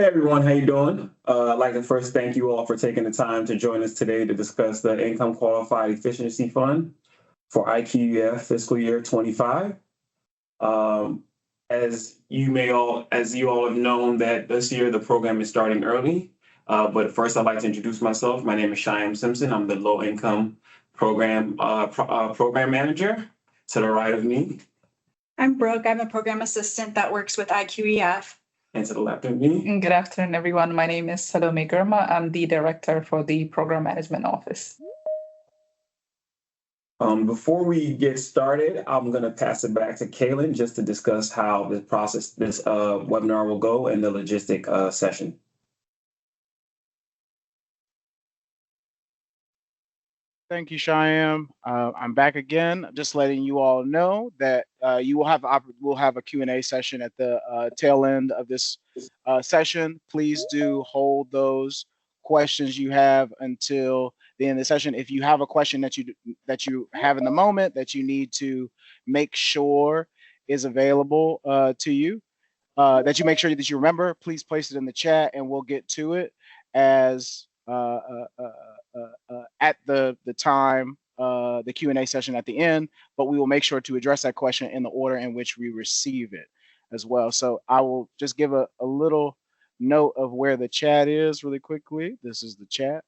Hey everyone, how you doing? I'd like to first thank you all for taking the time to join us today to discuss the Income Qualified Efficiency Fund for IQEF fiscal year 25. Um, as you all have known that this year the program is starting early. But first I'd like to introduce myself. My name is Shyam Simpson. I'm the Low Income Program Program Manager to the right of me. I'm Brooke. I'm a program assistant that works with IQEF. And to the left of me. Good afternoon, everyone. My name is Salome Gurma. I'm the director for the Program Management Office. Before we get started, I'm going to pass it back to Kaylin just to discuss how this webinar will go and the logistic session. Thank you, Shyam. I'm back again. Just letting you all know that we'll have a Q&A session at the tail end of this session. Please do hold those questions you have until the end of the session. If you have a question that you have in the moment that you need to make sure is available to you, that you make sure that you remember, please place it in the chat and we'll get to it as at the time, the Q&A session at the end, but we will make sure to address that question in the order in which we receive it as well. So I will just give a little note of where the chat is really quickly. This is the chat.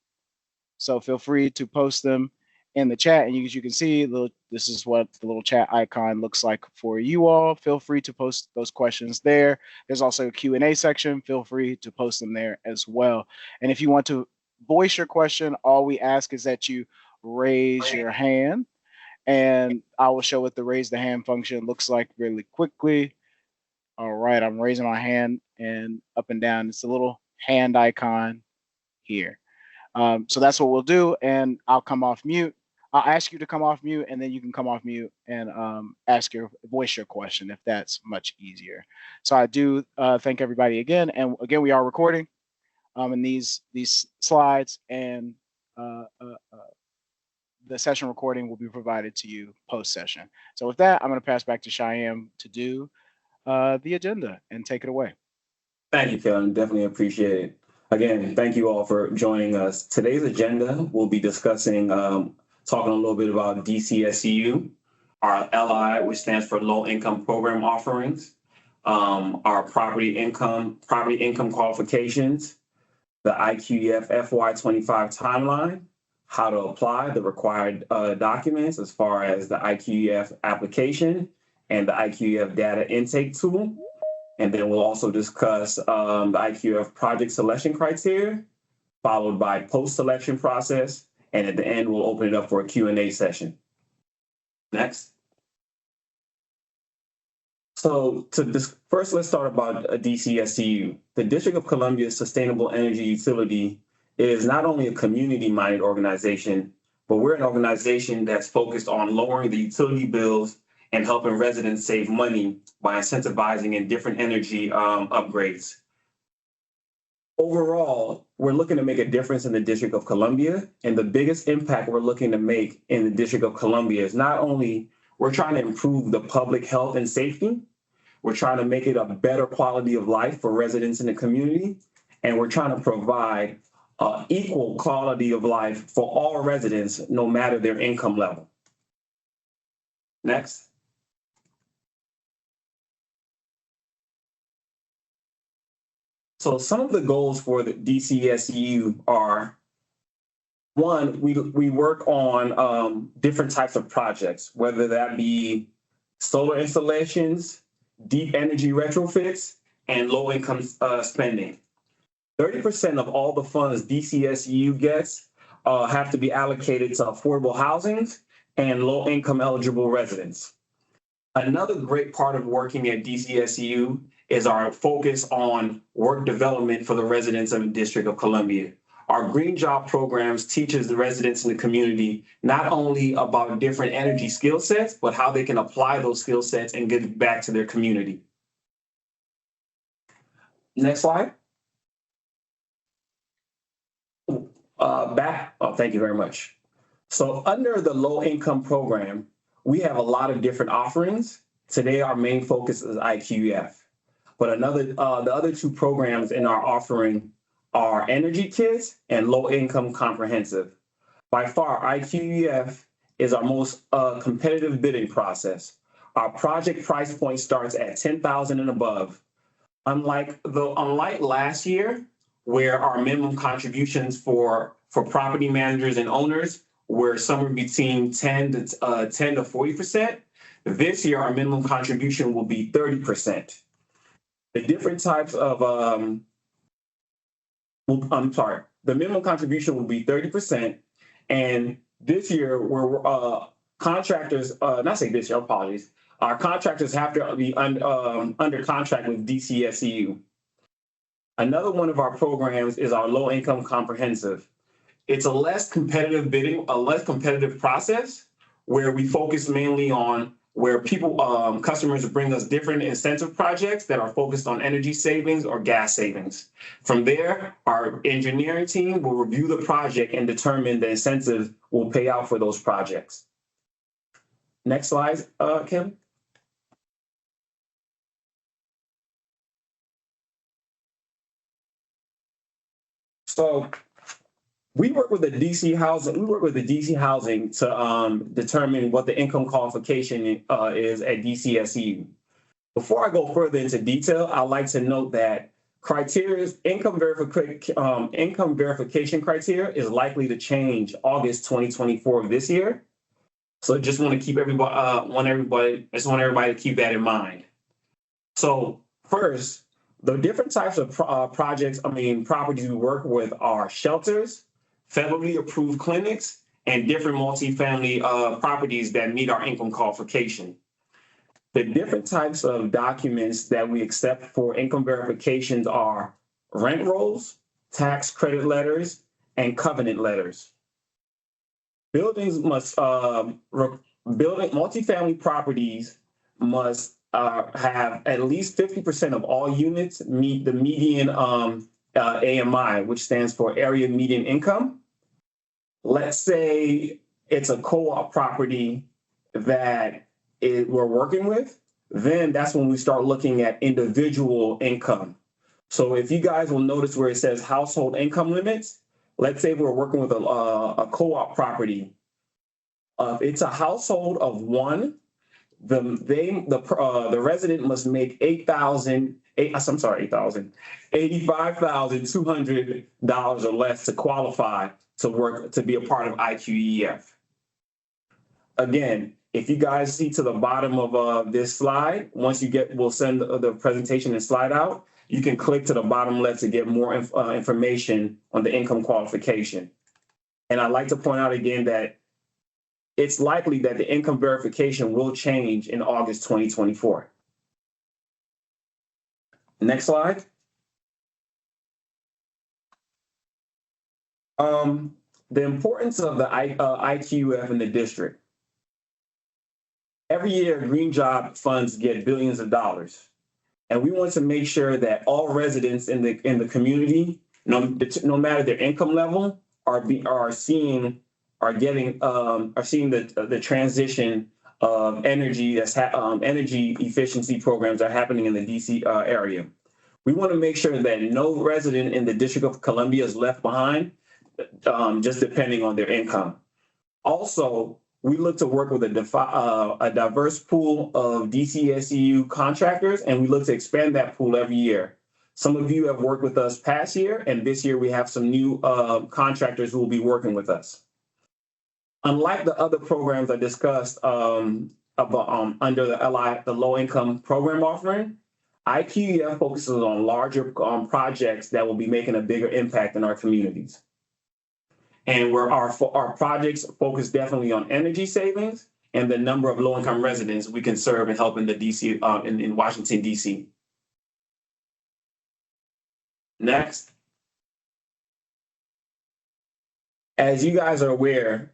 So feel free to post them in the chat, and you can see this is what the little chat icon looks like for you all. Feel free to post those questions there. There's also a Q&A section. Feel free to post them there as well. And if you want to voice your question, all we ask is that you raise your hand, and I will show what the raise the hand function looks like really quickly. All right, I'm raising my hand and up and down. It's a little hand icon here. So that's what we'll do, and I'll come off mute. I'll ask you to come off mute, and then you can come off mute and voice your question if that's much easier. So I do thank everybody again, and again we are recording in these slides, and the session recording will be provided to you post-session. So with that, I'm going to pass back to Shyam to do the agenda and take it away. Thank you, Kevin. Definitely appreciate it. Again, thank you all for joining us. Today's agenda, we'll be discussing, talking a little bit about DCSEU, our LI, which stands for Low Income Program Offerings, our property income qualifications, the IQEF FY25 timeline, how to apply the required documents as far as the IQEF application and the IQEF data intake tool. And then we'll also discuss the IQEF project selection criteria, followed by post-selection process. And at the end, we'll open it up for a Q&A session. Next. So first, let's start about DCSEU. The District of Columbia's Sustainable Energy Utility is not only a community-minded organization, but we're an organization that's focused on lowering the utility bills and helping residents save money by incentivizing in different energy upgrades. Overall, we're looking to make a difference in the District of Columbia, and the biggest impact we're looking to make in the District of Columbia is not only we're trying to improve the public health and safety, we're trying to make it a better quality of life for residents in the community, and we're trying to provide equal quality of life for all residents, no matter their income level. Next. So some of the goals for the DCSEU are, one, we work on different types of projects, whether that be solar installations, deep energy retrofits, and low income spending. 30% of all the funds DCSEU gets have to be allocated to affordable housing and low income eligible residents. Another great part of working at DCSEU is our focus on work development for the residents of the District of Columbia. Our Green Job programs teaches the residents in the community not only about different energy skill sets, but how they can apply those skill sets and give back to their community. Next slide. Thank you very much. So under the low income program, we have a lot of different offerings. Today, our main focus is IQEF. But the other two programs in our offering are Energy Kits and Low Income Comprehensive. By far, IQEF is our most competitive bidding process. Our project price point starts at $10,000 and above. Unlike last year, where our minimum contributions for property managers and owners were somewhere between 10 to 40%, this year our minimum contribution will be 30%. The different types of the minimum contribution will be 30%, and this year we're contractors. Not say this year. Apologies. Our contractors have to be under contract with DCSEU. Another one of our programs is our Low Income Comprehensive. It's a less competitive process where we focus mainly on where customers bring us different incentive projects that are focused on energy savings or gas savings. From there, our engineering team will review the project and determine the incentive will pay out for those projects. Next slide, Kim. So we work with the DC Housing to determine what the income qualification is at DCSEU. Before I go further into detail, I'd like to note that income verification criteria is likely to change August 2024 of this year. So just want to keep everybody to keep that in mind. So first, the different types of properties we work with are shelters, federally approved clinics, and different multifamily properties that meet our income qualification. The different types of documents that we accept for income verifications are rent rolls, tax credit letters, and covenant letters. Multifamily properties must have at least 50% of all units meet the median AMI, which stands for area median income. Let's say it's a co-op property that we're working with, then that's when we start looking at individual income. So if you guys will notice where it says household income limits, let's say we're working with a co-op property. It's a household of one. The resident must make $85,200 or less to qualify to be a part of IQEF. Again, if you guys see to the bottom of this slide, we'll send the presentation and slide out. You can click to the bottom left to get more information on the income qualification. And I'd like to point out again that it's likely that the income verification will change in August 2024. Next slide. The importance of the IQEF in the district. Every year, green job funds get billions of dollars. And we want to make sure that all residents in the community, no matter their income level, are seeing the transition of energy energy efficiency programs are happening in the DC area. We want to make sure that no resident in the District of Columbia is left behind, just depending on their income. Also, we look to work with a diverse pool of DCSEU contractors, and we look to expand that pool every year. Some of you have worked with us past year, and this year we have some new contractors who will be working with us. Unlike the other programs I discussed under the low income program offering, IQEF focuses on larger projects that will be making a bigger impact in our communities. And where our projects focus definitely on energy savings and the number of low income residents we can serve and help in the DC in Washington, DC. Next. As you guys are aware,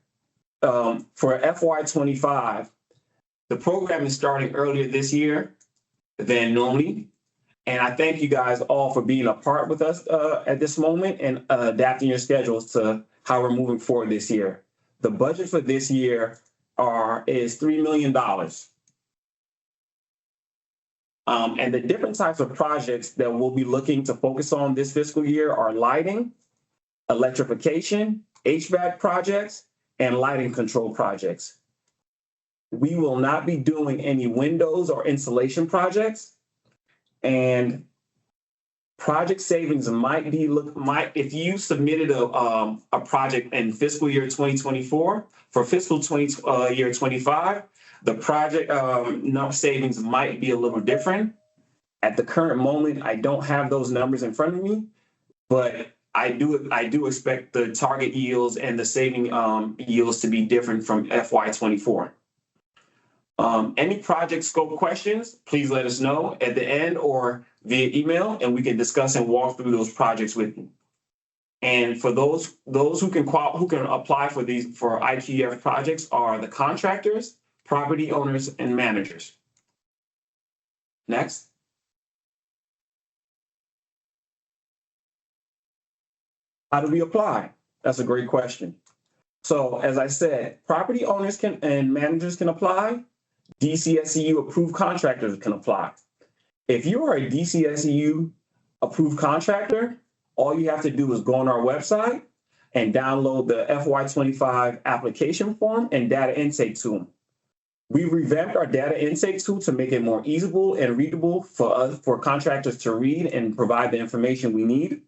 for FY25, the program is starting earlier this year than normally. And I thank you guys all for being a part with us at this moment and adapting your schedules to how we're moving forward this year. The budget for this year is $3 million. And the different types of projects that we'll be looking to focus on this fiscal year are lighting, electrification, HVAC projects, and lighting control projects. We will not be doing any windows or insulation projects. And project savings if you submitted a project in fiscal year 2024 for fiscal year 25, the project savings might be a little different. At the current moment, I don't have those numbers in front of me, but I do expect the target yields and the saving yields to be different from FY24. Any project scope questions, please let us know at the end or via email, and we can discuss and walk through those projects with you. And for those who can apply for IQEF projects are the contractors, property owners, and managers. Next. How do we apply? That's a great question. So as I said, property owners and managers can apply. DCSEU approved contractors can apply. If you are a DCSEU approved contractor, all you have to do is go on our website and download the FY25 application form and data intake tool. We revamped our data intake tool to make it more easable and readable for contractors to read and provide the information we need.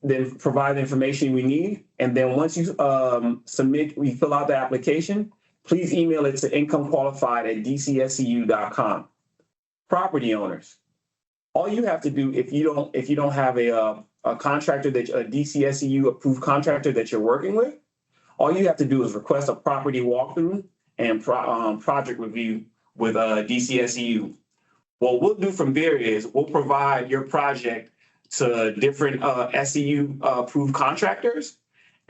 Then provide the information we need. And then once you we fill out the application, please email it to incomequalified@dcseu.com. Property owners. All you have to do if you don't have a contractor a DCSEU approved contractor that you're working with, all you have to do is request a property walkthrough and project review with DCSEU. What we'll do from there is we'll provide your project to different SEU approved contractors,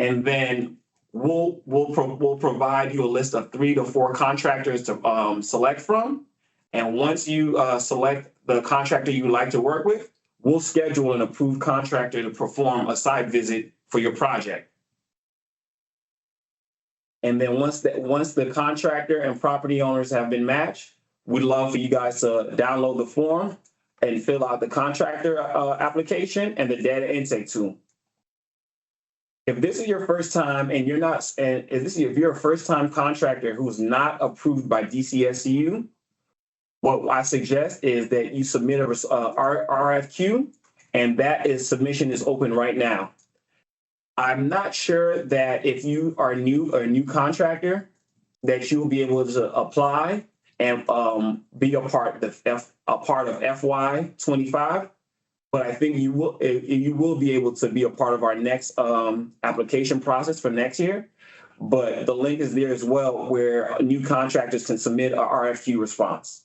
and then we'll provide you a list of 3 to 4 contractors to select from. And once you select the contractor you would like to work with, we'll schedule an approved contractor to perform a site visit for your project. And then once the contractor and property owners have been matched, we'd love for you guys to download the form and fill out the contractor application and the data intake tool. If this is your first time and if you're a first-time contractor who's not approved by DCSEU, what I suggest is that you submit a RFQ, and submission is open right now. I'm not sure that if you are a new contractor, that you will be able to apply and be a part of FY25, but I think you will be able to be a part of our next application process for next year. But the link is there as well, where new contractors can submit a RFQ response.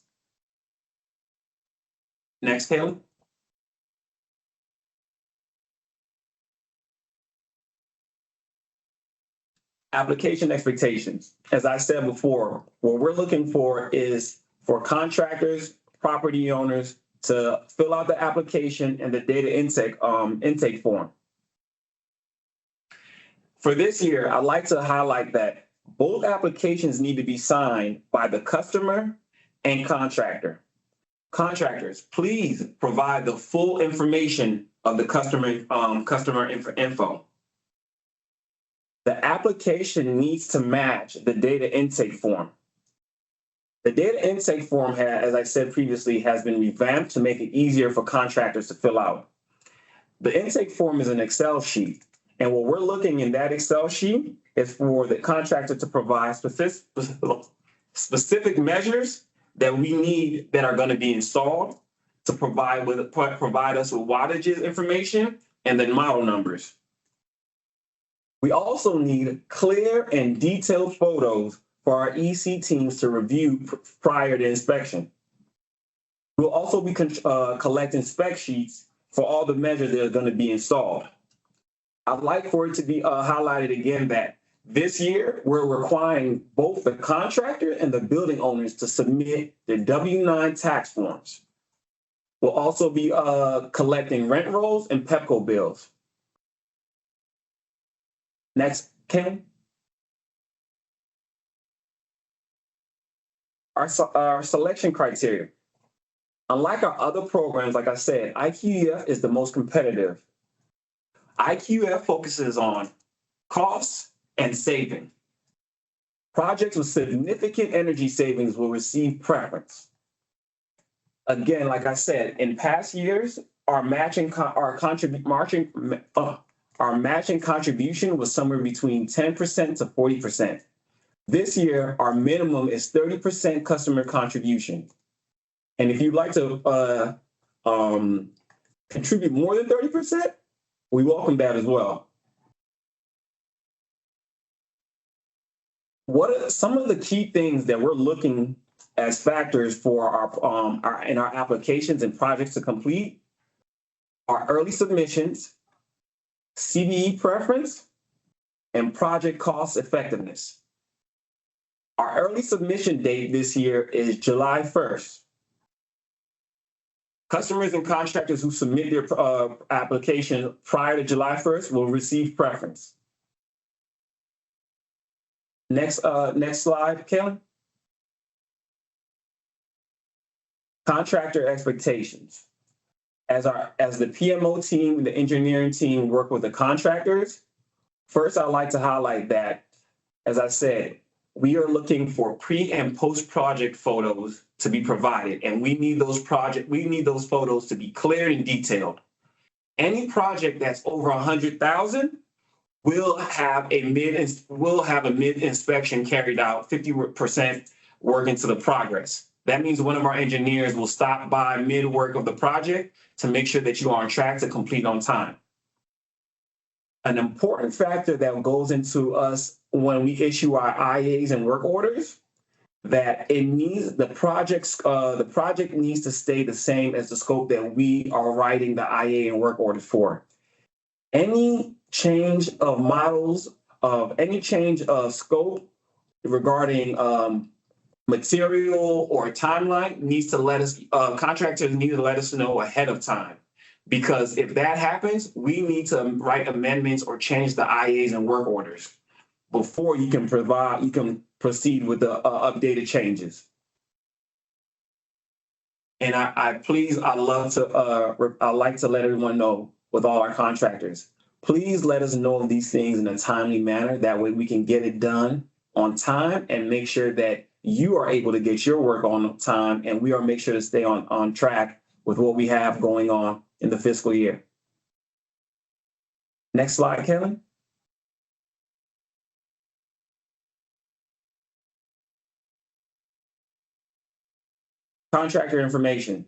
Next, Kayla. Application expectations. As I said before, what we're looking for is for contractors, property owners to fill out the application and the data intake form. For this year, I'd like to highlight that both applications need to be signed by the customer and contractor. Contractors, please provide the full information of the customer info. The application needs to match the data intake form. The data intake form, as I said previously, has been revamped to make it easier for contractors to fill out. The intake form is an Excel sheet, and what we're looking in that Excel sheet is for the contractor to provide specific measures that we need that are going to be installed to provide us with wattages information and then model numbers. We also need clear and detailed photos for our EC teams to review prior to inspection. We'll also be collecting spec sheets for all the measures that are going to be installed. I'd like for it to be highlighted again that this year we're requiring both the contractor and the building owners to submit their W-9 tax forms. We'll also be collecting rent rolls and PEPCO bills. Next, Kim. Our selection criteria. Unlike our other programs, like I said, IQEF is the most competitive. IQEF focuses on costs and saving. Projects with significant energy savings will receive preference. Again, like I said, in past years, our matching contribution was somewhere between 10% to 40%. This year, our minimum is 30% customer contribution. And if you'd like to contribute more than 30%, we welcome that as well. What are some of the key things that we're looking as factors for our applications and projects to complete? Our early submissions, CBE preference, and project cost effectiveness. Our early submission date this year is July 1st. Customers and contractors who submit their application prior to July 1st will receive preference. Next slide, Kelly. Contractor expectations. As the PMO team, the engineering team work with the contractors, first I'd like to highlight that, as I said, we are looking for pre and post project photos to be provided, and we need those photos to be clear and detailed. Any project that's over 100,000 will have a mid inspection carried out, 50% work into the progress. That means one of our engineers will stop by mid work of the project to make sure that you are on track to complete on time. An important factor that goes into us when we issue our IAs and work orders, that the project needs to stay the same as the scope that we are writing the IA and work orders for. Any change of models, any change of scope regarding material or timeline needs to contractors need to let us know ahead of time. Because if that happens, we need to write amendments or change the IAs and work orders before you can proceed with the updated changes. And I'd like to let everyone know, with all our contractors, please let us know of these things in a timely manner. That way we can get it done on time and make sure that you are able to get your work on time, and we are make sure to stay on track with what we have going on in the fiscal year. Next slide, Kevin. Contractor information.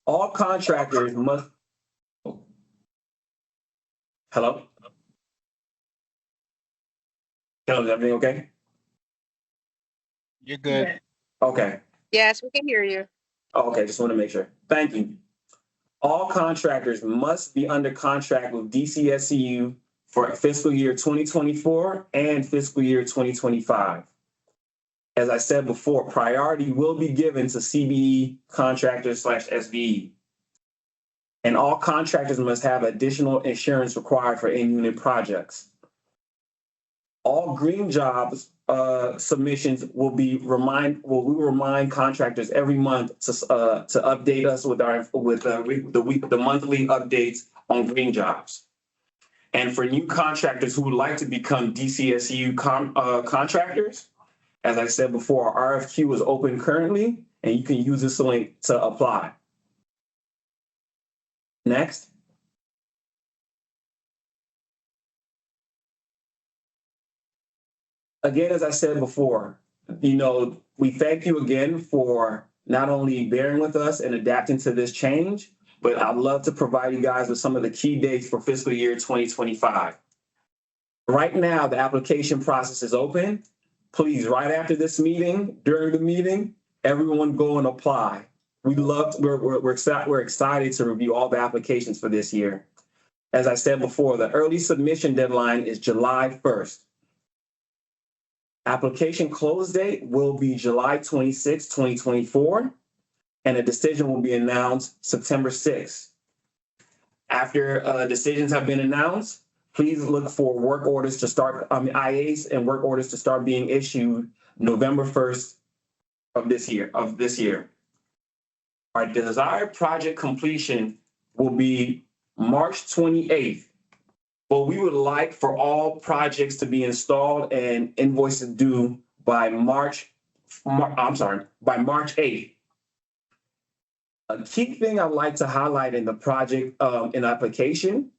All contractors must. Hello? Hello, is everything okay? You're good. Okay. Yes, we can hear you. Okay, just want to make sure. Thank you. All contractors must be under contract with DCSEU for fiscal year 2024 and fiscal year 2025. As I said before, priority will be given to CBE contractors / SVE. And all contractors must have additional insurance required for in-unit projects. All green jobs submissions will remind contractors every month to update us with the monthly updates on green jobs. And for new contractors who would like to become DCSEU contractors, as I said before, our RFQ is open currently, and you can use this link to apply. Next. Again, as I said before, we thank you again for not only bearing with us and adapting to this change, but I'd love to provide you guys with some of the key dates for fiscal year 2025. Right now, the application process is open. Please, right after this meeting, during the meeting, everyone go and apply. We're excited to review all the applications for this year. As I said before, the early submission deadline is July 1st. Application close date will be July 26, 2024, and a decision will be announced September 6th. After decisions have been announced, please look for work orders to start, IAs and work orders to start being issued November 1st of this year. Our desired project completion will be March 28th. But we would like for all projects to be installed and invoices due by March 8th. A key thing I'd like to highlight in the project in application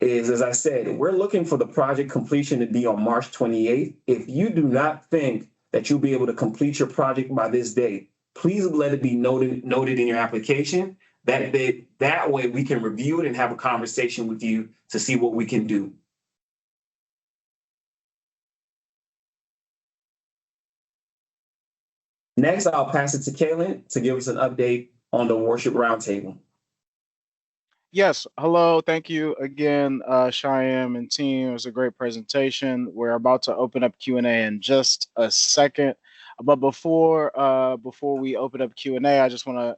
is, as I said, we're looking for the project completion to be on March 28th. If you do not think that you'll be able to complete your project by this date, please let it be noted in your application. That way we can review it and have a conversation with you to see what we can do. Next, I'll pass it to Kaylin to give us an update on the worship roundtable. Yes, hello, thank you again, Cheyenne and team. It was a great presentation. We're about to open up Q&A in just a second. But before we open up Q&A, I just want to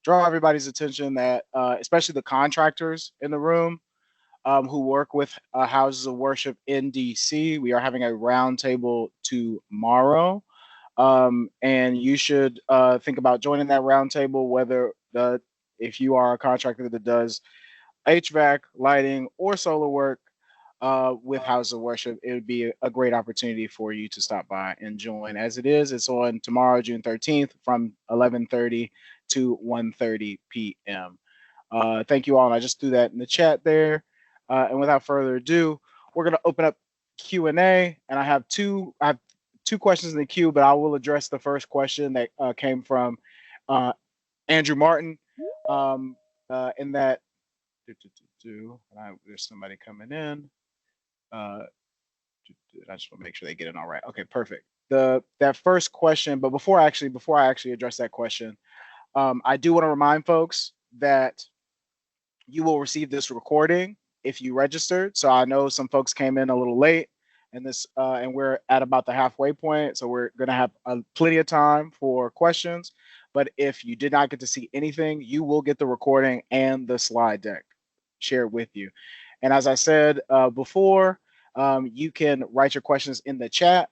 draw everybody's attention that, especially the contractors in the room who work with houses of worship in DC, we are having a roundtable tomorrow. And you should think about joining that roundtable, whether if you are a contractor that does HVAC, lighting, or solar work with houses of worship. It would be a great opportunity for you to stop by and join. As it is, it's on tomorrow, June 13th, from 11:30 to 1:30 p.m. Thank you all. And I just threw that in the chat there. And without further ado, we're going to open up Q&A, and I have two questions in the queue, but I will address the first question that came from Andrew Martin. In that, there's somebody coming in. I just want to make sure they get it all right. Okay, perfect. That first question, but before I actually address that question, I do want to remind folks that you will receive this recording if you registered. So I know some folks came in a little late, and we're at about the halfway point, so we're going to have plenty of time for questions. But if you did not get to see anything, you will get the recording and the slide deck shared with you. And as I said before, you can write your questions in the chat.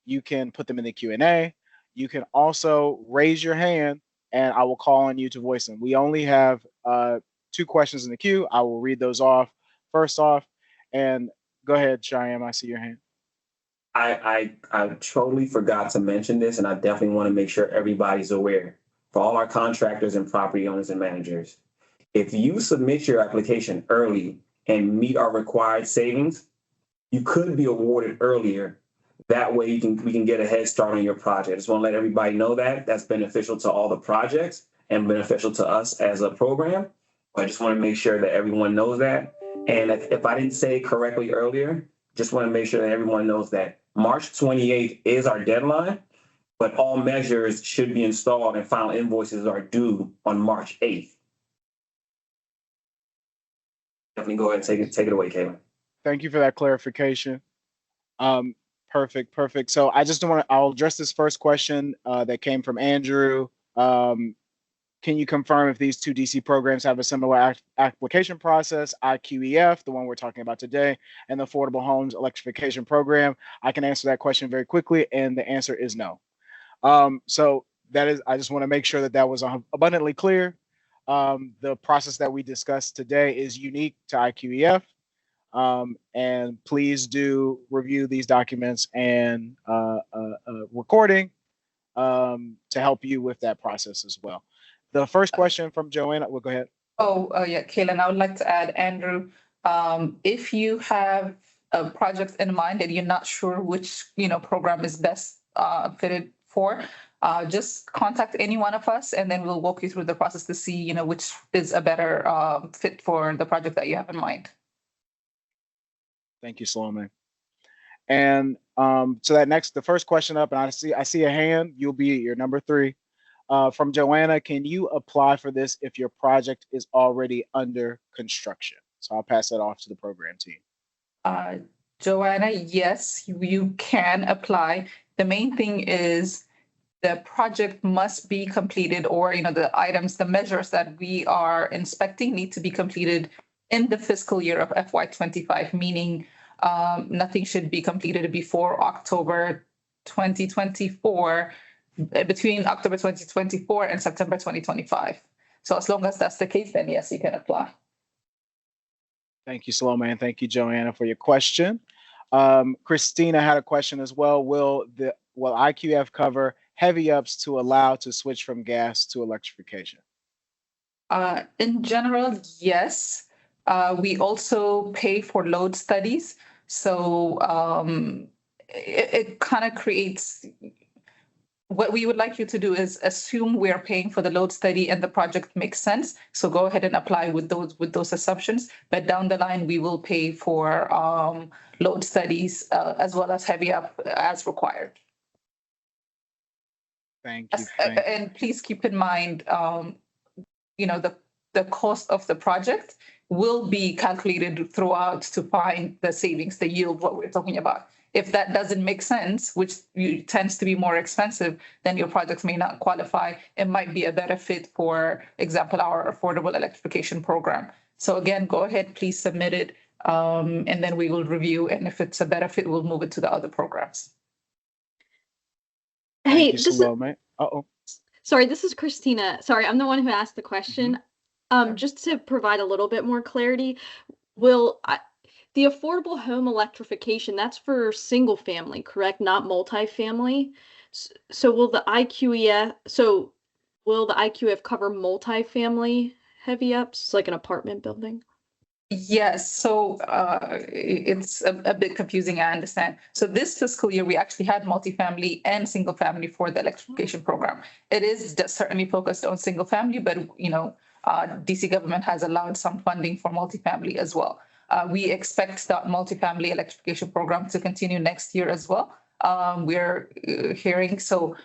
You can put them in the Q&A. You can also raise your hand, and I will call on you to voice them. We only have 2 questions in the queue. I will read those off first off. And go ahead, Cheyenne, I see your hand. I totally forgot to mention this, and I definitely want to make sure everybody's aware. For all our contractors and property owners and managers, if you submit your application early and meet our required savings, you could be awarded earlier. That way we can get a head start on your project. I just want to let everybody know that. That's beneficial to all the projects and beneficial to us as a program. I just want to make sure that everyone knows that. And if I didn't say it correctly earlier, just want to make sure that everyone knows that March 28th is our deadline, but all measures should be installed and final invoices are due on March 8th. Definitely go ahead and take it away, Caitlin. Thank you for that clarification. Perfect. So I'll address this first question that came from Andrew. Can you confirm if these 2 DC programs have a similar application process, IQEF, the one we're talking about today, and the Affordable Homes Electrification Program? I can answer that question very quickly, and the answer is no. So I just want to make sure that was abundantly clear. The process that we discussed today is unique to IQEF. And please do review these documents and recording to help you with that process as well. The first question from Joanna, go ahead. Yeah, Kaylin, I would like to add, Andrew, if you have a project in mind and you're not sure which program is best fitted for, just contact any one of us, and then we'll walk you through the process to see which is a better fit for the project that you have in mind. Thank you, Salome. And so the first question up, and I see a hand. You'll be your number 3. From Joanna, can you apply for this if your project is already under construction? So I'll pass that off to the program team. Joanna, yes, you can apply. The main thing is the project must be completed, or the measures that we are inspecting need to be completed in the fiscal year of FY25, meaning nothing should be completed before October 2024, between October 2024 and September 2025. So as long as that's the case, then yes, you can apply. Thank you, Salome, and thank you, Joanna, for your question. Christina had a question as well. Will IQF cover heavy ups to allow to switch from gas to electrification? In general, yes. We also pay for load studies. So it kind of creates, what we would like you to do is assume we are paying for the load study and the project makes sense. So go ahead and apply with those assumptions. But down the line, we will pay for load studies as well as heavy up as required. Thank you. And please keep in mind, the cost of the project will be calculated throughout to find the savings, the yield, what we're talking about. If that doesn't make sense, which tends to be more expensive, then your project may not qualify. It might be a better fit, for example, our affordable electrification program. So again, go ahead, please submit it, and then we will review. And if it's a better fit, we'll move it to the other programs. Hey, this is sorry, this is Christina. Sorry, I'm the one who asked the question. Just to provide a little bit more clarity, the affordable home electrification, that's for single family, correct? Not multifamily. So will the IQEF cover multifamily heavy ups, like an apartment building? Yes, so it's a bit confusing, I understand. So this fiscal year, we actually had multifamily and single family for the electrification program. It is certainly focused on single family, but DC government has allowed some funding for multifamily as well. We expect that multifamily electrification program to continue next year as well. We're hearing, so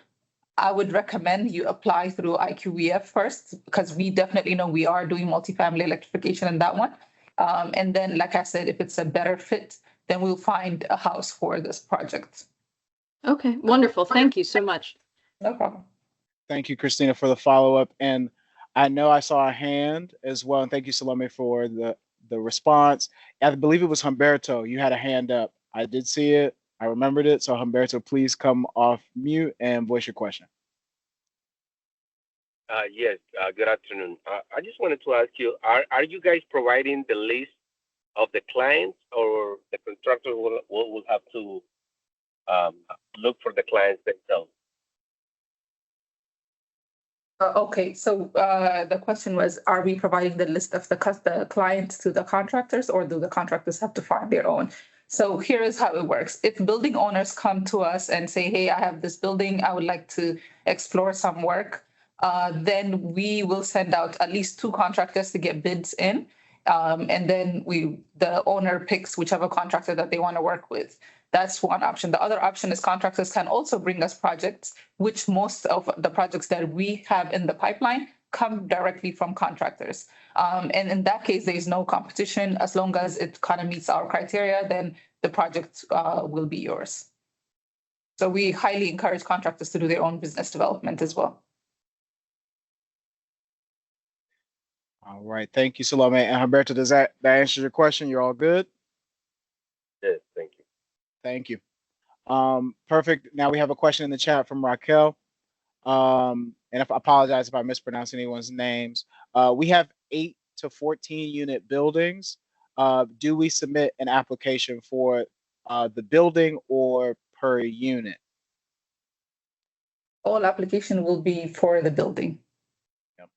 I would recommend you apply through IQEF first, because we definitely know we are doing multifamily electrification in that one. And then, like I said, if it's a better fit, then we'll find a house for this project. Okay, wonderful. Thank you so much. No problem. Thank you, Christina, for the follow-up. And I know I saw a hand as well. And thank you, Salome, for the response. I believe it was Humberto. You had a hand up. I did see it. I remembered it. So Humberto, please come off mute and voice your question. Yes, good afternoon. I just wanted to ask you, are you guys providing the list of the clients, or the contractor will have to look for the clients themselves? Okay, so the question was, are we providing the list of the clients to the contractors, or do the contractors have to find their own? So here is how it works. If building owners come to us and say, hey, I have this building, I would like to explore some work, then we will send out at least 2 contractors to get bids in. And then the owner picks whichever contractor that they want to work with. That's one option. The other option is contractors can also bring us projects, which most of the projects that we have in the pipeline come directly from contractors. And in that case, there is no competition. As long as it kind of meets our criteria, then the project will be yours. So we highly encourage contractors to do their own business development as well. All right. Thank you, Salome. And Humberto, does that answer your question? You're all good? Yes, thank you. Thank you. Perfect. Now we have a question in the chat from Raquel. And I apologize if I mispronounce anyone's names. We have 8 to 14 unit buildings. Do we submit an application for the building or per unit? All application will be for the building. Yep.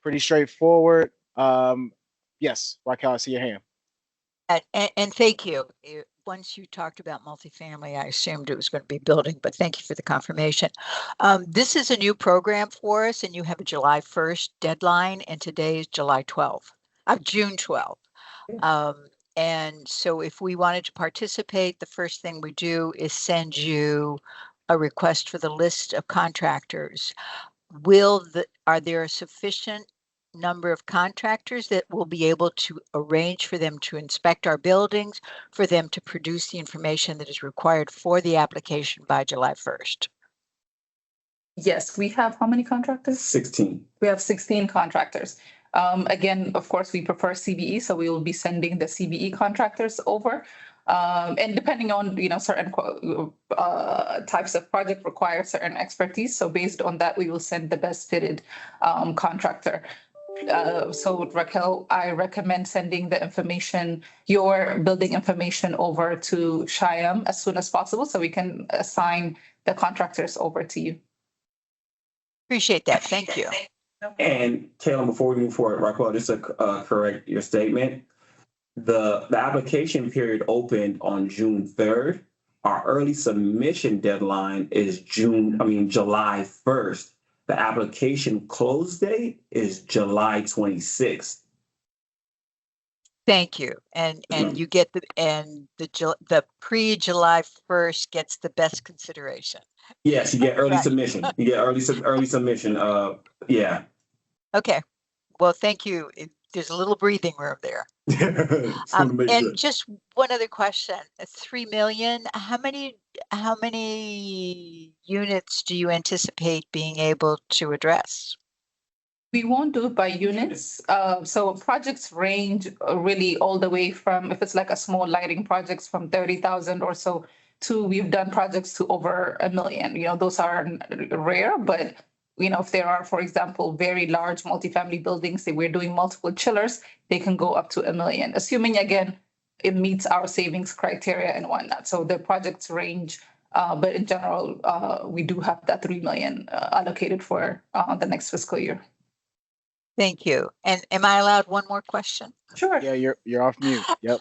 Pretty straightforward. Yes, Raquel, I see your hand. And thank you. Once you talked about multifamily, I assumed it was going to be building, but thank you for the confirmation. This is a new program for us, and you have a July 1st deadline, and today is June 12th. And so if we wanted to participate, the first thing we do is send you a request for the list of contractors. Are there a sufficient number of contractors that will be able to arrange for them to inspect our buildings, for them to produce the information that is required for the application by July 1st? Yes, we have how many contractors? 16. We have 16 contractors. Again, of course, we prefer CBE, so we will be sending the CBE contractors over. And depending on, certain types of project require certain expertise. So based on that, we will send the best fitted contractor. So Raquel, I recommend sending the information, your building information over to Shyam as soon as possible so we can assign the contractors over to you. Appreciate that. Thank you. And Taylor, before we move forward, Raquel, just to correct your statement, the application period opened on June 3rd. Our early submission deadline is July 1st. The application close date is July 26th. Thank you. And you get the pre-July 1st gets the best consideration. Yes, you get early Right. submission. You get early submission. Yeah. Okay. Well, thank you. There's a little breathing room there. Just wanna make sure. And just one other question, 3 million, how many units do you anticipate being able to address? We won't do it by units. So projects range really all the way from, if it's like a small lighting projects, from 30,000 or so to, we've done projects to over 1 million. Those are rare, but if there are, for example, very large multifamily buildings that we're doing multiple chillers, they can go up to 1 million, assuming again, it meets our savings criteria and whatnot. So the projects range, but in general, we do have that 3 million allocated for the next fiscal year. Thank you. And am I allowed one more question? Sure. Yeah, you're off mute. Yep.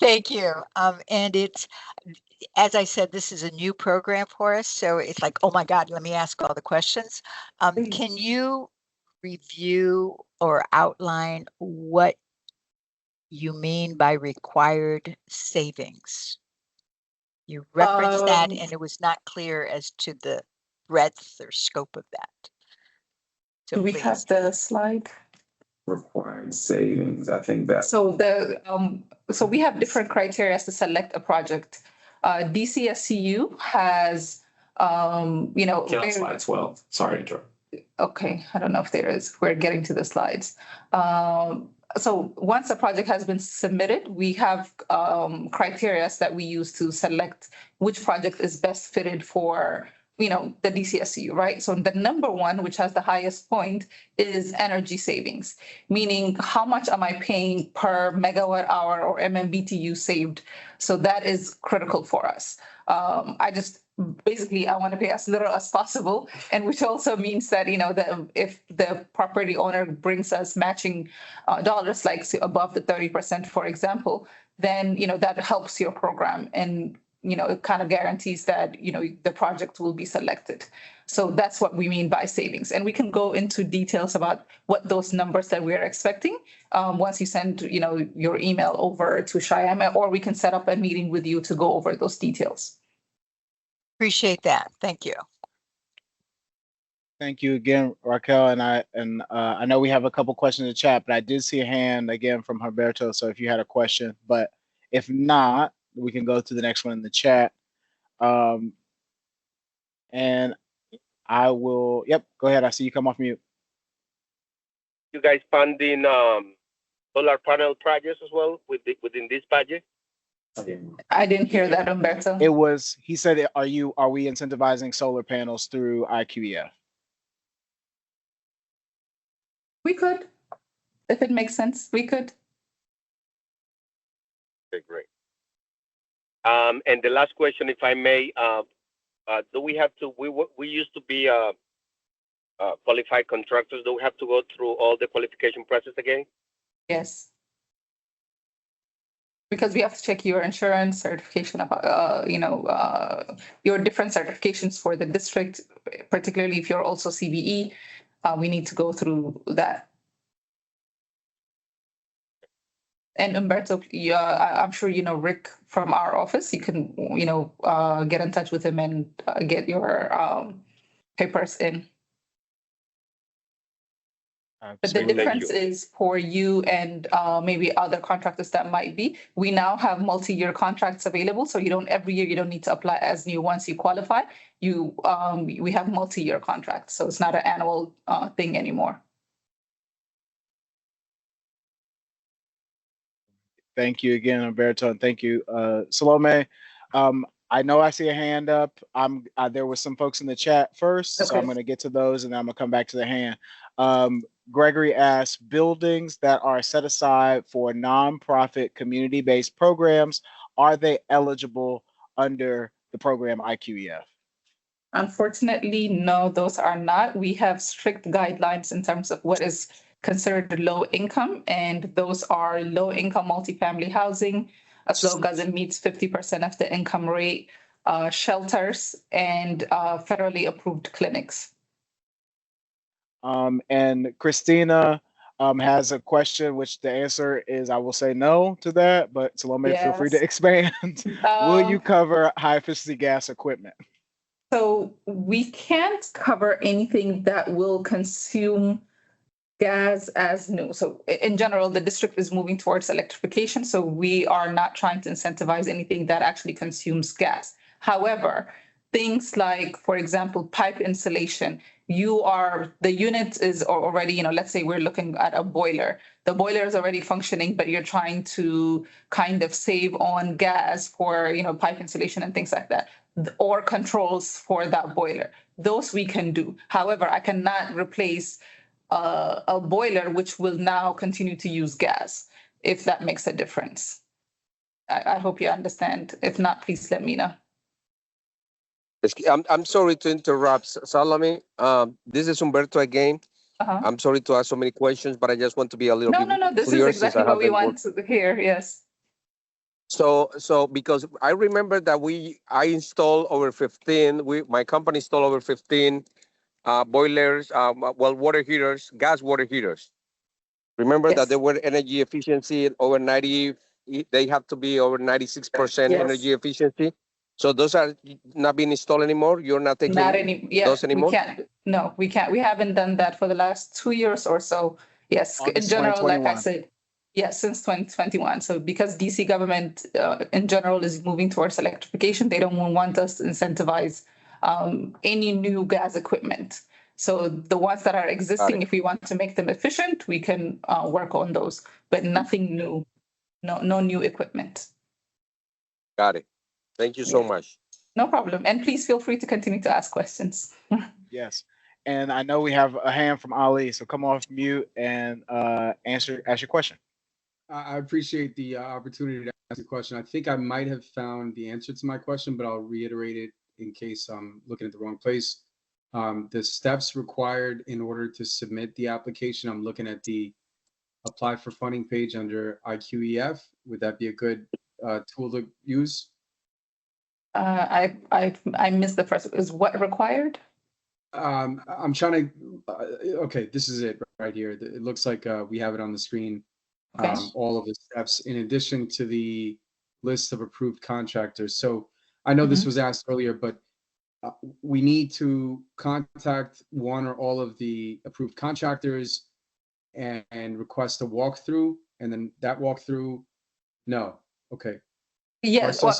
Thank you. And it's, as I said, this is a new program for us. So it's like, oh my God, let me ask all the questions. Can you review or outline what you mean by required savings? You referenced that and it was not clear as to the breadth or scope of that. So Do we please. have the slide? Required savings. I think that's So so we have different criteria to select a project. DCSEU has, on slide 12. Sorry to interrupt. okay, I don't know if there is, we're getting to the slides. So once a project has been submitted, we have criteria that we use to select which project is best fitted for the DCSEU, right? So the number one, which has the highest point, is energy savings, meaning how much am I paying per megawatt hour or MMBTU saved? So that is critical for us. Basically, I want to pay as little as possible, and which also means that, if the property owner brings us matching dollars, like above the 30%, for example, then, that helps your program. And it kind of guarantees that, the project will be selected. So that's what we mean by savings. And we can go into details about what those numbers that we're expecting once you send, your email over to Shyam, or we can set up a meeting with you to go over those details. Appreciate that. Thank you. Thank you again, Raquel. And I know we have a couple questions in the chat, but I did see a hand again from Humberto. So if you had a question, but if not, we can go to the next one in the chat. And I will, yep, go ahead. I see you come off mute. You guys funding solar panel projects as well within this budget? I didn't hear that, Humberto. He said, are we incentivizing solar panels through IQEF? We could, if it makes sense, we could. Okay, great. And the last question, if I may, do we have to, we used to be qualified contractors. Do we have to go through all the qualification process again? Yes. Because we have to check your insurance certification, your different certifications for the district, particularly if you're also CBE, we need to go through that. And Humberto, I'm sure you know Rick from our office. You can, get in touch with him and get your papers in. But the difference is for you and maybe other contractors that might be. We now have multi-year contracts available, so every year you don't need to apply as new once you qualify. We have multi-year contracts, so it's not an annual thing anymore. Thank you again, Umberto, and thank you, Salome. I know I see a hand up. There were some folks in the chat first, so I'm Okay. going to get to those, and then I'm going to come back to the hand. Gregory asked, buildings that are set aside for nonprofit community-based programs, are they eligible under the program IQEF? Unfortunately, no, those are not. We have strict guidelines in terms of what is considered low income, and those are low income multifamily housing, as long as it meets 50% of the income rate, shelters, and federally approved clinics. And Christina has a question, which the answer is I will say no to that, but Salome, feel free to Yes. expand. Will you cover high efficiency gas equipment? So we can't cover anything that will consume gas as new. So in general, the district is moving towards electrification. So we are not trying to incentivize anything that actually consumes gas. However, things like, for example, pipe insulation, the unit is already, let's say we're looking at a boiler. The boiler is already functioning, but you're trying to kind of save on gas for, pipe insulation and things like that, or controls for that boiler. Those we can do. However, I cannot replace a boiler which will now continue to use gas, if that makes a difference. I hope you understand. If not, please let me know. I'm sorry to interrupt, Salome. This is Humberto again. Uh-huh. I'm sorry to ask so many questions, but I just want to be a little bit No. This is clear since exactly I what we haven't want worked. to hear. Yes. So because I remember that I installed over 15. My company installed over 15 boilers, water heaters, gas water heaters. Remember that Yes. they were energy efficiency over 90. They have to be over 96% Yes. energy efficiency. So those are not being installed anymore. You're not taking Not any. Yeah, those we anymore. can't. No, we can't. We haven't done that for the last 2 years or so. Yes, in August general, like I 2021. said, yes, since 2021. So because DC government in general is moving towards electrification, they don't want us to incentivize any new gas equipment. So the ones that are existing, if we want to make them efficient, we can work on those, but nothing new, no new equipment. Got it. Thank you so much. No problem. And please feel free to continue to ask questions. Yes. And I know we have a hand from Ali, so come off mute and ask your question. I appreciate the opportunity to ask a question. I think I might have found the answer to my question, but I'll reiterate it in case I'm looking at the wrong place. The steps required in order to submit the application, I'm looking at the apply for funding page under IQEF. Would that be a good tool to use? I missed the first. Is what required? I'm trying to. Okay, this is it right here. It looks like we have it on the screen. Okay. All of the steps in addition to the list of approved contractors. So I know this was asked earlier, but we need to contact one or all of the approved contractors and request a walkthrough, and then that walkthrough. No. Okay. Yes. Well,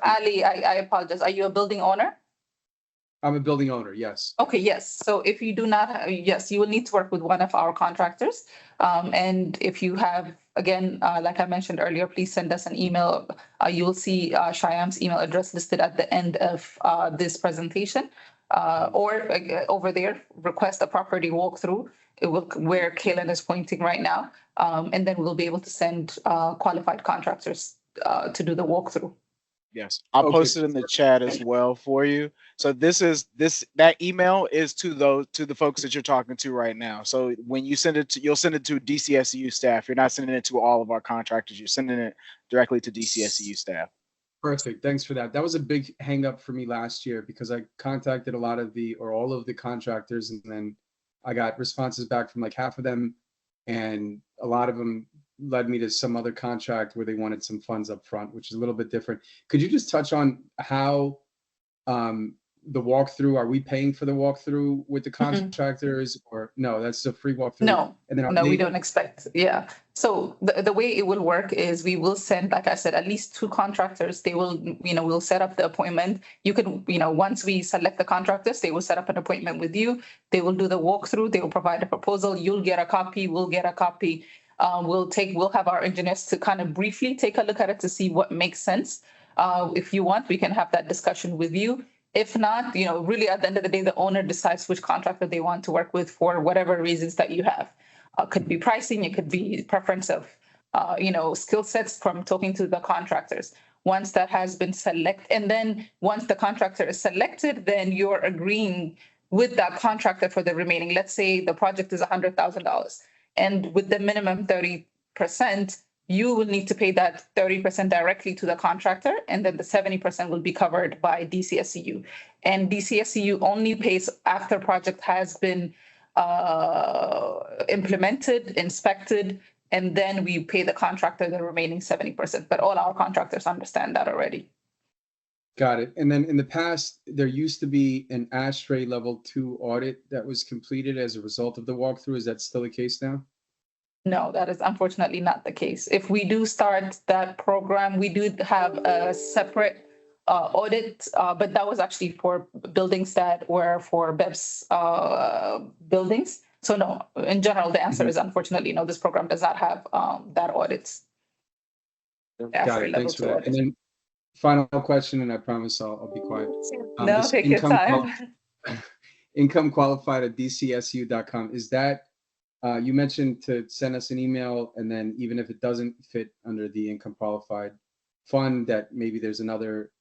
Ali, I apologize. Are you a building owner? I'm a building owner. Yes. Okay. Yes. So if you do not, yes, you will need to work with one of our contractors. And if you have, again, like I mentioned earlier, please send us an email. You will see Shyam's email address listed at the end of this presentation. Or over there, request a property walkthrough. It will where Kaylin is pointing right now. And then we'll be able to send qualified contractors to do the walkthrough. Yes, I'll post it in the chat as well for you. So that email is to the folks that you're talking to right now. So when you send it to, you'll send it to DCSEU staff. You're not sending it to all of our contractors. You're sending it directly to DCSEU staff. Perfect. Thanks for that. That was a big hang up for me last year because I contacted all of the contractors, and then I got responses back from like half of them, and a lot of them led me to some other contract where they wanted some funds up front, which is a little bit different. Could you just touch on how the walkthrough, are we paying for the walkthrough with the contractors or no, that's a free walkthrough? No, and then we don't expect. Yeah. So the way it will work is we will send, like I said, at least 2 contractors. They will, we'll set up the appointment. You can, once we select the contractors, they will set up an appointment with you. They will do the walkthrough. They will provide a proposal. You'll get a copy. We'll get a copy. We'll have our engineers to kind of briefly take a look at it to see what makes sense. If you want, we can have that discussion with you. If not, really at the end of the day, the owner decides which contractor they want to work with for whatever reasons that you have. Could be pricing, it could be preference of, skill sets from talking to the contractors. Once that has been selected, and then once the contractor is selected, then you're agreeing with that contractor for the remaining. Let's say the project is $100,000, and with the minimum 30%, you will need to pay that 30% directly to the contractor, and then the 70% will be covered by DCSEU. And DCSEU only pays after project has been implemented, inspected, and then we pay the contractor the remaining 70%. But all our contractors understand that already. Got it. And then in the past, there used to be an ASHRAE level 2 audit that was completed as a result of the walkthrough. Is that still the case now? No, that is unfortunately not the case. If we do start that program, we do have a separate audit, but that was actually for buildings that were for BEPS buildings. So no, in general, the answer is unfortunately no, this program does not have that audit. Got it. Thanks for that. And then final question, and I promise I'll be quiet. No, take your time. Income qualified at DCSEU.com. Is that, you mentioned to send us an email, and then even if it doesn't fit under the income qualified fund, that maybe there's another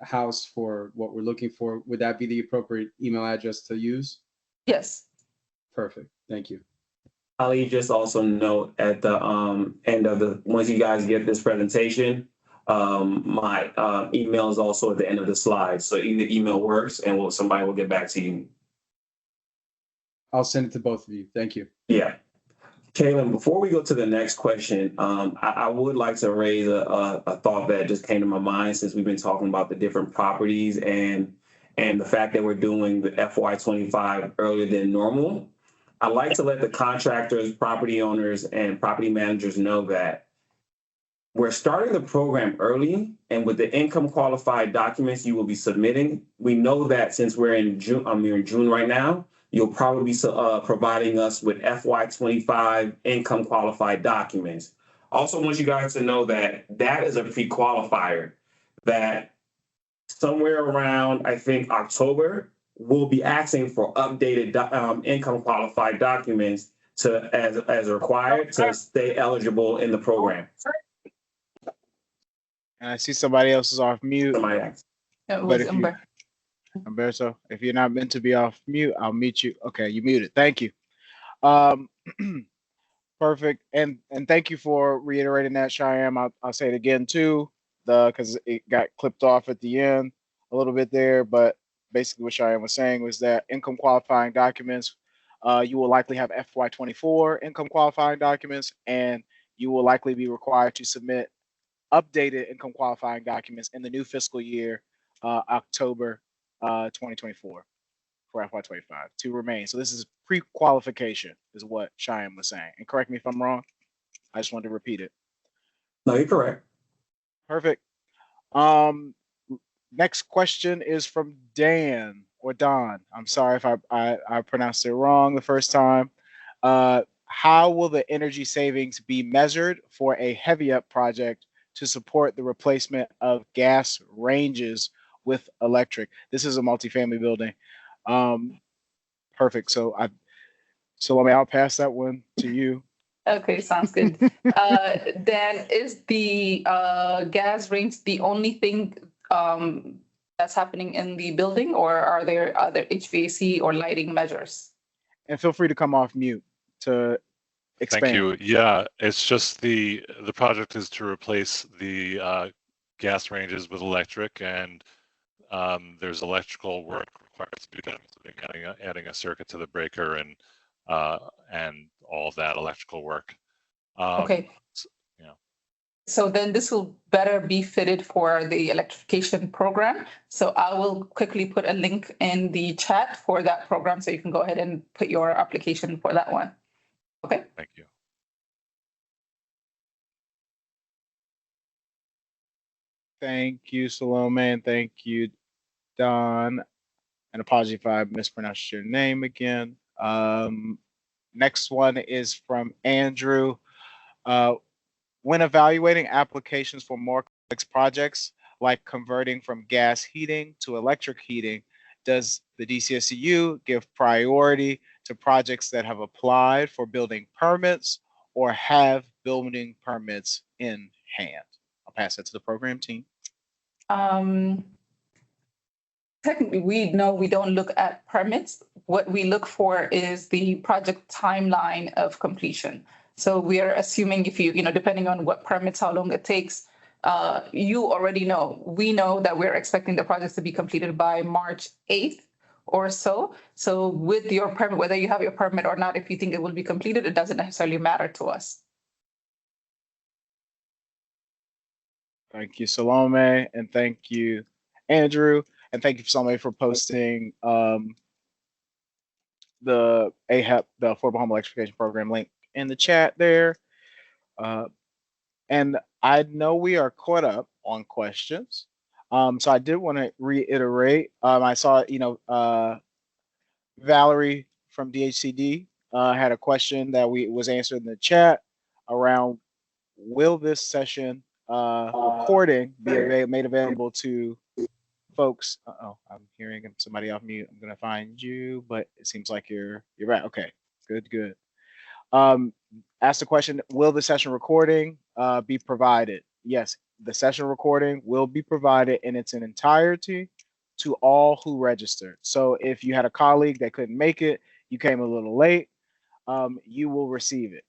house for what we're looking for. Would that be the appropriate email address to use? Yes. Perfect. Thank you. I'll just also note at the end of once you guys get this presentation, my email is also at the end of the slide. So either email works and somebody will get back to you. I'll send it to both of you. Thank you. Yeah. Kaylin, before we go to the next question, I would like to raise a thought that just came to my mind since we've been talking about the different properties and the fact that we're doing the FY25 earlier than normal. I'd like to let the contractors, property owners, and property managers know that we're starting the program early, and with the income qualified documents you will be submitting, we know that since we're in June, we're in June right now, you'll probably be providing us with FY25 income qualified documents. Also want you guys to know that that is a pre-qualifier, that somewhere around, I think, October, we'll be asking for updated income qualified documents as required to stay eligible in the program. And I see somebody else is off mute. Somebody asked. It was Umber. Umberto, if you're not meant to be off mute, I'll mute you. Okay, you muted. Thank you. Perfect. And thank you for reiterating that, Cheyenne. I'll say it again too, because it got clipped off at the end a little bit there. But basically what Cheyenne was saying was that income qualifying documents, you will likely have FY24 income qualifying documents, and you will likely be required to submit updated income qualifying documents in the new fiscal year, October 2024 for FY25 to remain. So this is pre-qualification is what Cheyenne was saying. And correct me if I'm wrong. I just wanted to repeat it. No, you're correct. Perfect. Next question is from Dan or Don. I'm sorry if I pronounced it wrong the first time. How will the energy savings be measured for a heavy up project to support the replacement of gas ranges with electric? This is a multifamily building. Perfect. So I'll pass that one to you. Okay, sounds good. Dan, is the gas range the only thing that's happening in the building, or are there other HVAC or lighting measures? And feel free to come off mute to expand. Thank you. Yeah, it's just the project is to replace the gas ranges with electric, and there's electrical work required to do that, including adding a circuit to the breaker and all of that electrical work. Okay. Yeah. So then this will better be fitted for the electrification program. So I will quickly put a link in the chat for that program, so you can go ahead and put your application for that one. Okay. Thank you. Thank you, Salome, and thank you, Don. And apology if I mispronounced your name again. Next one is from Andrew. When evaluating applications for more complex projects, like converting from gas heating to electric heating, does the DCSEU give priority to projects that have applied for building permits or have building permits in hand? I'll pass that to the program team. Technically, we know we don't look at permits. What we look for is the project timeline of completion. So we are assuming if you, depending on what permits, how long it takes, you already know. We know that we're expecting the projects to be completed by March 8th or so. So with your permit, whether you have your permit or not, if you think it will be completed, it doesn't necessarily matter to us. Thank you, Salome, and thank you, Andrew, and thank you, Salome, for posting the AHEP, the Affordable Home Electrification Program link in the chat there. And I know we are caught up on questions. So I did want to reiterate. I saw, Valerie from DHCD had a question that was answered in the chat around, will this session recording be made available to folks? Oh, I'm hearing somebody off mute. I'm gonna find you, but it seems like you're right. Okay, good. Ask the question, will the session recording be provided? Yes, the session recording will be provided in its entirety to all who registered. So if you had a colleague that couldn't make it, you came a little late, you will receive it.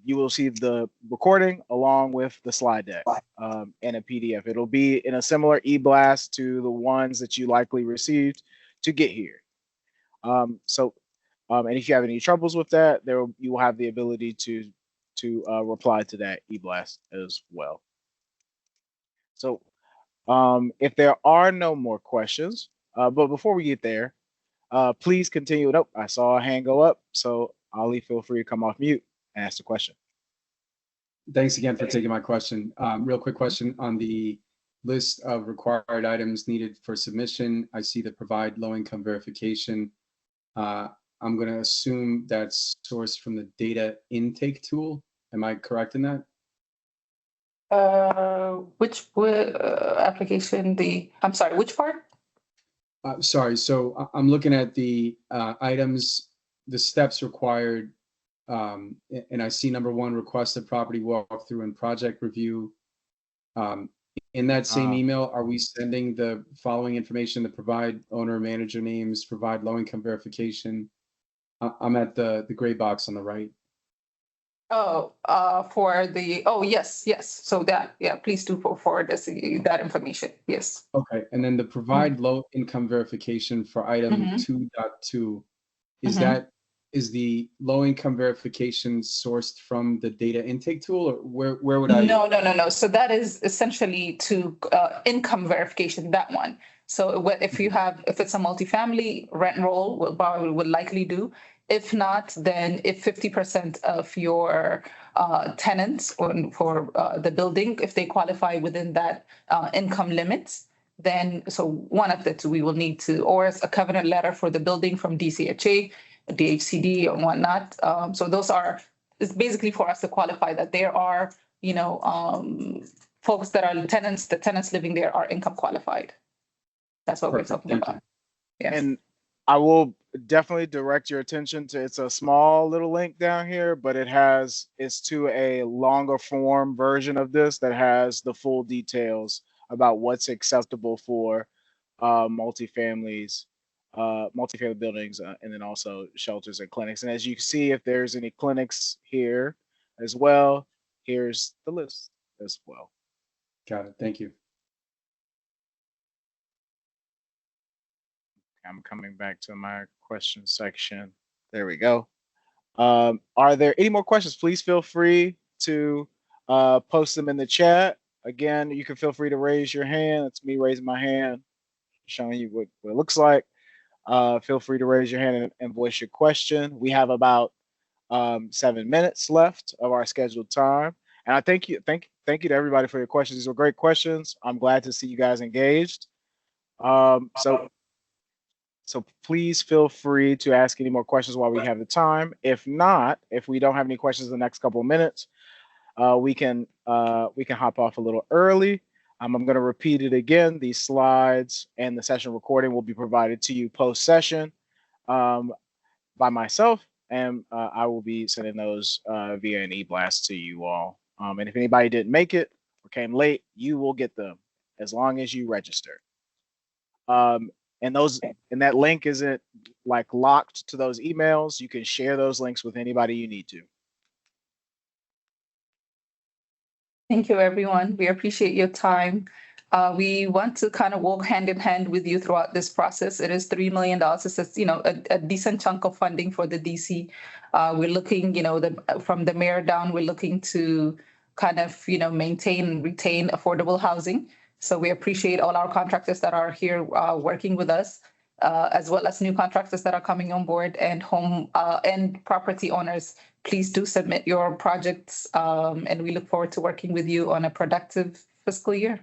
You will see the recording along with the slide deck in a PDF. It'll be in a similar e-blast to the ones that you likely received to get here. And if you have any troubles with that, you will have the ability to reply to that e-blast as well. So if there are no more questions, but before we get there, please continue. Nope, I saw a hand go up. So Ali, feel free to come off mute and ask the question. Thanks again for taking my question. Real quick question on the list of required items needed for submission. I see the provide low-income verification. I'm going to assume that's sourced from the data intake tool. Am I correct in that? Which application? I'm sorry, which part? Sorry, so I'm looking at the items, the steps required, and I see number 1, request a property walkthrough and project review. In that same email, are we sending the following information to provide owner manager names, provide low-income verification? I'm at the gray box on the right. Oh, yes. So that, please do forward us that information. Yes. Okay, and then the provide low-income verification for item 2.2, is the low-income verification sourced from the data intake tool, or where would I? No. So that is essentially to income verification, that one. So if it's a multifamily, rent roll would likely do. If not, then if 50% of your tenants for the building, if they qualify within that income limits, then so one of the two we will need to, or a covenant letter for the building from DCHA, DHCD, or whatnot. So it's basically for us to qualify that there are, folks that are tenants, the tenants living there are income qualified. That's what we're talking about. Yes. And I will definitely direct your attention to, it's a small little link down here, but it's to a longer form version of this that has the full details about what's acceptable for multifamily buildings, and then also shelters and clinics. And as you can see, if there's any clinics here as well, here's the list as well. Got it. Thank you. I'm coming back to my question section. There we go. Are there any more questions? Please feel free to post them in the chat. Again, you can feel free to raise your hand. It's me raising my hand, showing you what it looks like. Feel free to raise your hand and voice your question. We have about 7 minutes left of our scheduled time. And I thank you to everybody for your questions. These were great questions. I'm glad to see you guys engaged. So So please feel free to ask any more questions while we have the time. If not, if we don't have any questions in the next couple of minutes, we can hop off a little early. I'm going to repeat it again. These slides and the session recording will be provided to you post-session by myself, and I will be sending those via an e-blast to you all. And if anybody didn't make it or came late, you will get them as long as you register. And that link isn't like locked to those emails. You can share those links with anybody you need to. Thank you, everyone. We appreciate your time. We want to kind of walk hand in hand with you throughout this process. It is $3 million. It's a decent chunk of funding for the DC. We're looking, from the mayor down, we're looking to kind of, maintain and retain affordable housing. So we appreciate all our contractors that are here working with us, as well as new contractors that are coming on board, and home and property owners. Please do submit your projects, and we look forward to working with you on a productive fiscal year.